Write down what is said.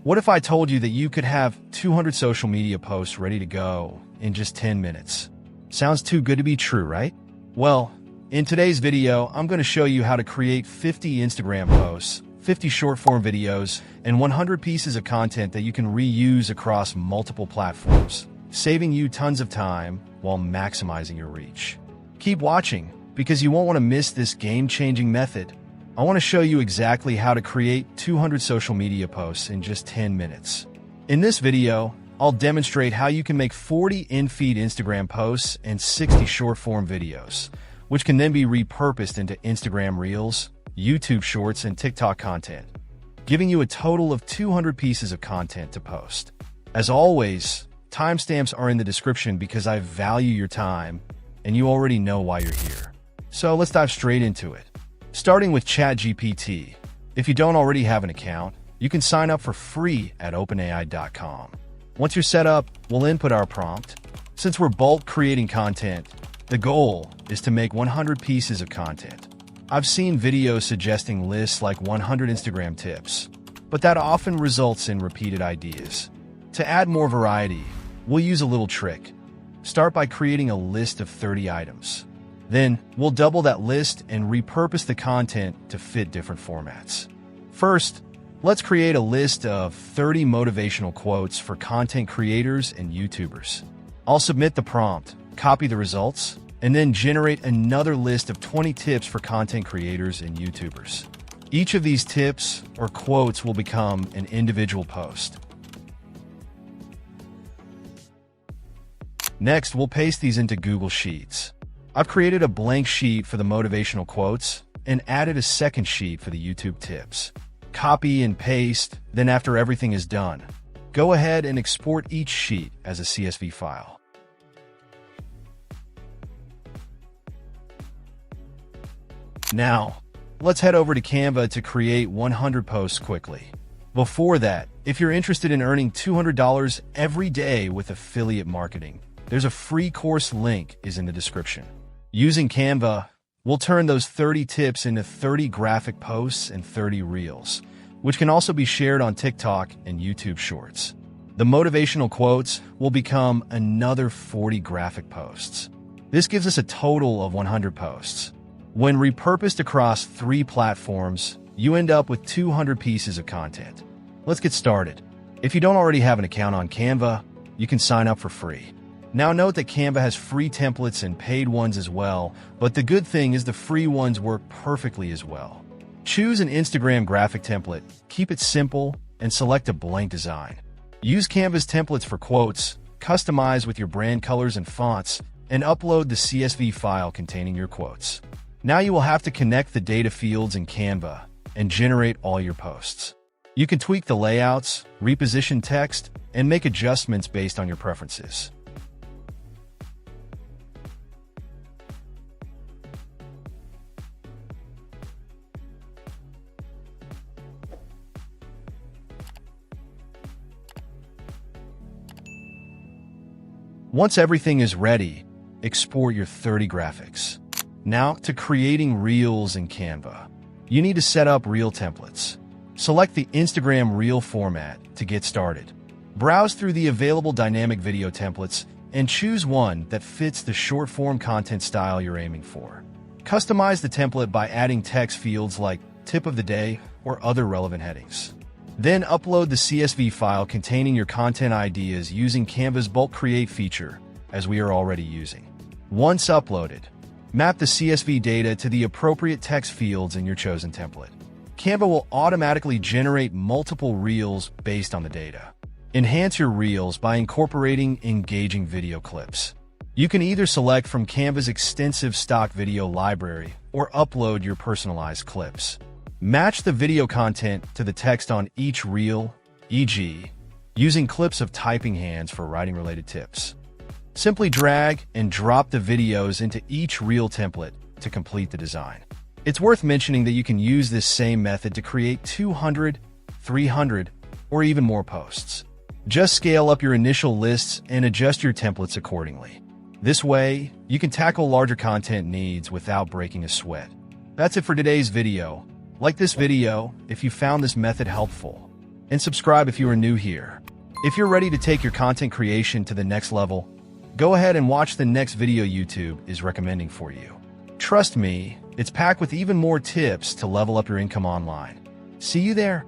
What if I told you that you could have 200 social media posts ready to go in just 10 minutes? Sounds too good to be true, right? Well, in today's video, I'm going to show you how to create 50 Instagram posts, 50 short-form videos, and 100 pieces of content that you can reuse across multiple platforms, saving you tons of time while maximizing your reach. Keep watching, because you won't want to miss this game-changing method. I want to show you exactly how to create 200 social media posts in just 10 minutes. In this video, I'll demonstrate how you can make 40 in-feed Instagram posts and 60 short-form videos, which can then be repurposed into Instagram Reels, YouTube Shorts, and TikTok content, giving you a total of 200 pieces of content to post. As always, timestamps are in the description because I value your time, and you already know why you're here. So let's dive straight into it. Starting with ChatGPT. If you don't already have an account, you can sign up for free at openai.com. Once you're set up, we'll input our prompt. Since we're bulk creating content, the goal is to make 100 pieces of content. I've seen videos suggesting lists like 100 Instagram tips, but that often results in repeated ideas. To add more variety, we'll use a little trick. Start by creating a list of 30 items. Then, we'll double that list and repurpose the content to fit different formats. First, let's create a list of 30 motivational quotes for content creators and YouTubers. I'll submit the prompt, copy the results, and then generate another list of 20 tips for content creators and YouTubers. Each of these tips or quotes will become an individual post. Next, we'll paste these into Google Sheets. I've created a blank sheet for the motivational quotes and added a second sheet for the YouTube tips. Copy and paste, then after everything is done, go ahead and export each sheet as a CSV file. Now, let's head over to Canva to create 100 posts quickly. Before that, if you're interested in earning $200 every day with affiliate marketing, there's a free course link is in the description. Using Canva, we'll turn those 30 tips into 30 graphic posts and 30 reels, which can also be shared on TikTok and YouTube Shorts. The motivational quotes will become another 40 graphic posts. This gives us a total of 100 posts. When repurposed across 3 platforms, you end up with 200 pieces of content. Let's get started. If you don't already have an account on Canva, you can sign up for free. Now note that Canva has free templates and paid ones as well, but the good thing is the free ones work perfectly as well. Choose an Instagram graphic template, keep it simple, and select a blank design. Use Canva's templates for quotes, customize with your brand colors and fonts, and upload the CSV file containing your quotes. Now you will have to connect the data fields in Canva and generate all your posts. You can tweak the layouts, reposition text, and make adjustments based on your preferences. Once everything is ready, export your 30 graphics. Now to creating Reels in Canva. You need to set up Reel templates. Select the Instagram Reel format to get started. Browse through the available dynamic video templates and choose one that fits the short-form content style you're aiming for. Customize the template by adding text fields like tip of the day or other relevant headings. Then upload the CSV file containing your content ideas using Canva's bulk create feature, as we are already using. Once uploaded, map the CSV data to the appropriate text fields in your chosen template. Canva will automatically generate multiple reels based on the data. Enhance your reels by incorporating engaging video clips. You can either select from Canva's extensive stock video library or upload your personalized clips. Match the video content to the text on each reel, e.g., using clips of typing hands for writing-related tips. Simply drag and drop the videos into each reel template to complete the design. It's worth mentioning that you can use this same method to create 200, 300, or even more posts. Just scale up your initial lists and adjust your templates accordingly. This way, you can tackle larger content needs without breaking a sweat. That's it for today's video. Like this video if you found this method helpful. and subscribe if you are new here. If you're ready to take your content creation to the next level, go ahead and watch the next video YouTube is recommending for you. Trust me, it's packed with even more tips to level up your income online. See you there.